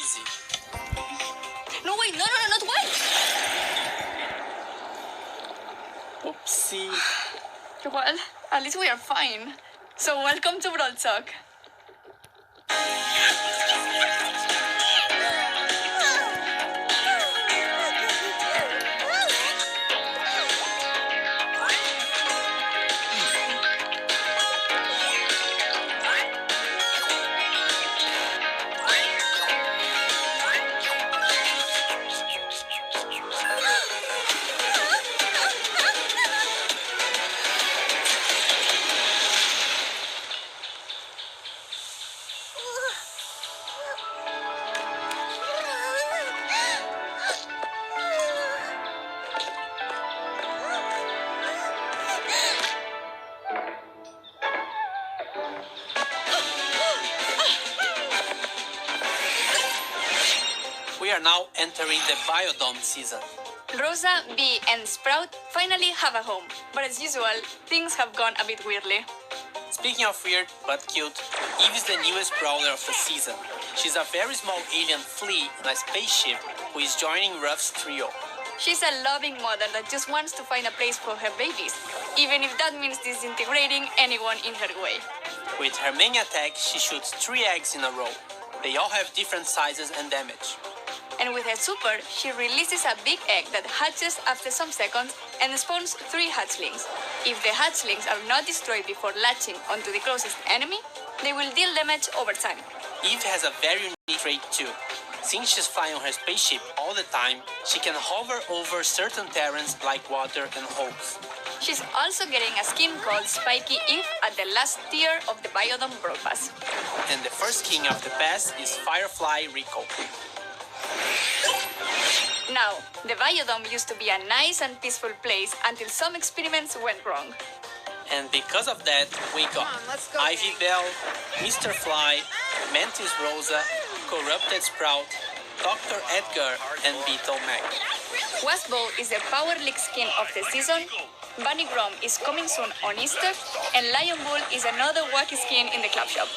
easy. No, wait, no, not white! Oopsie. Well, at least we are fine. So welcome to Brawl Talk. We are now entering the Biodome season. Rosa, Bee, and Sprout finally have a home, but as usual, things have gone a bit weirdly. Speaking of weird but cute, Eve is the newest brawler of the season. She's a very small alien flea in a spaceship who is joining Ruff's trio. She's a loving mother that just wants to find a place for her babies, even if that means disintegrating anyone in her way. With her main attack, she shoots 3 eggs in a row. They all have different sizes and damage. And with her super, she releases a big egg that hatches after some seconds and spawns 3 hatchlings. If the hatchlings are not destroyed before latching onto the closest enemy, they will deal damage over time. Eve has a very unique trait too. Since she's flying on her spaceship all the time, she can hover over certain terrains like water and holes. She's also getting a skin called Spiky Eve at the last tier of the Biodome Brawl Pass. And the first king of the pass is Firefly Rico. Now, the Biodome used to be a nice and peaceful place until some experiments went wrong. And because of that, we got Ivy Bell, Mr. Fly, Mantis Rosa, Corrupted Sprout, Dr. Edgar, and Beetle Mac. Wasbo is the Power League skin of the season, Bunny Grom is coming soon on Easter, and Lion Bull is another wacky skin in the club shop.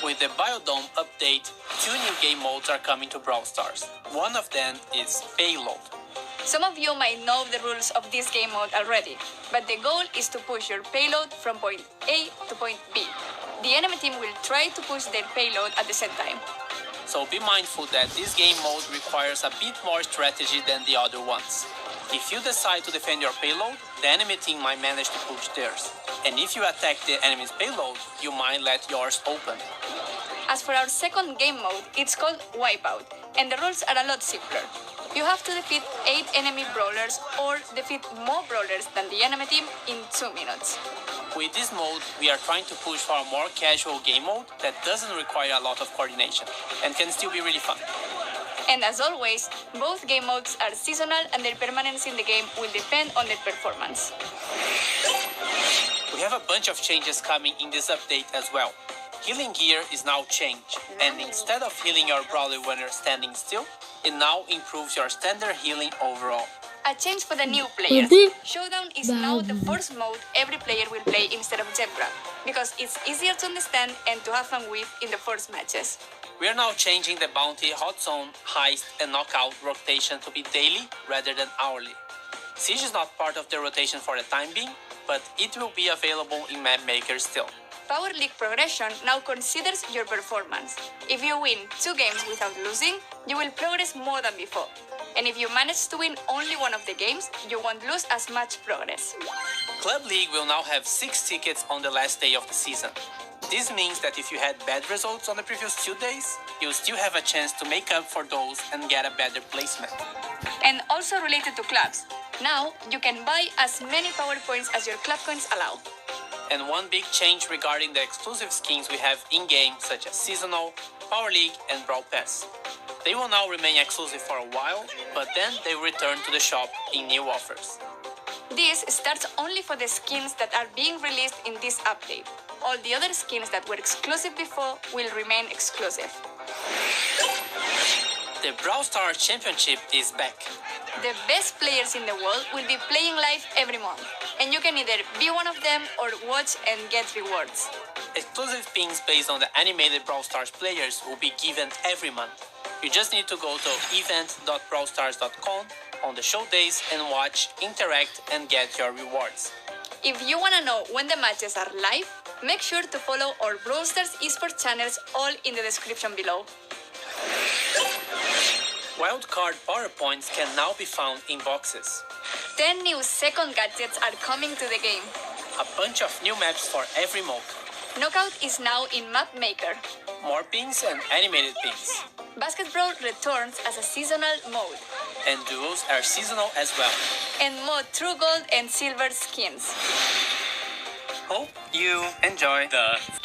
With the Biodome update, 2 new game modes are coming to Brawl Stars. One of them is Payload. Some of you might know the rules of this game mode already, but the goal is to push your payload from point A to point B. The enemy team will try to push their payload at the same time. So be mindful that this game mode requires a bit more strategy than the other ones. If you decide to defend your payload, the enemy team might manage to push theirs. And if you attack the enemy's payload, you might let yours open. As for our second game mode, it's called Wipeout, and the rules are a lot simpler. You have to defeat 8 enemy brawlers or defeat more brawlers than the enemy team in 2 minutes. With this mode, we are trying to push for a more casual game mode that doesn't require a lot of coordination and can still be really fun. And as always, both game modes are seasonal and their permanence in the game will depend on their performance. We have a bunch of changes coming in this update as well. Healing gear is now changed, and instead of healing your brawler when you're standing still, it now improves your standard healing overall. A change for the new players. Showdown is now the first mode every player will play instead of Zebra, because it's easier to understand and to have fun with in the first matches. We are now changing the bounty, hot zone, heist, and knockout rotation to be daily rather than hourly. Siege is not part of the rotation for the time being, but it will be available in Map Maker still. Power League progression now considers your performance. If you win 2 games without losing, you will progress more than before. And if you manage to win only one of the games, you won't lose as much progress. Club League will now have 6 tickets on the last day of the season. This means that if you had bad results on the previous 2 days, you'll still have a chance to make up for those and get a better placement. And also related to clubs, now you can buy as many power points as your club coins allow. And one big change regarding the exclusive skins we have in-game, such as Seasonal, Power League, and Brawl Pass. They will now remain exclusive for a while, but then they will return to the shop in new offers. This starts only for the skins that are being released in this update. All the other skins that were exclusive before will remain exclusive. The Brawl Stars Championship is back. The best players in the world will be playing live every month, and you can either be one of them or watch and get rewards. Exclusive pins based on the animated Brawl Stars players will be given every month. You just need to go to event.brawlstars.com on the show days and watch, interact, and get your rewards. If you want to know when the matches are live, make sure to follow our Brawl Stars esports channels, all in the description below. Wildcard PowerPoints can now be found in boxes. 10 new second gadgets are coming to the game. A bunch of new maps for every mode. Knockout is now in Map Maker. More pins and animated pins. Basket Brawl returns as a seasonal mode. And duos are seasonal as well. And more True Gold and Silver skins. Hope you enjoy the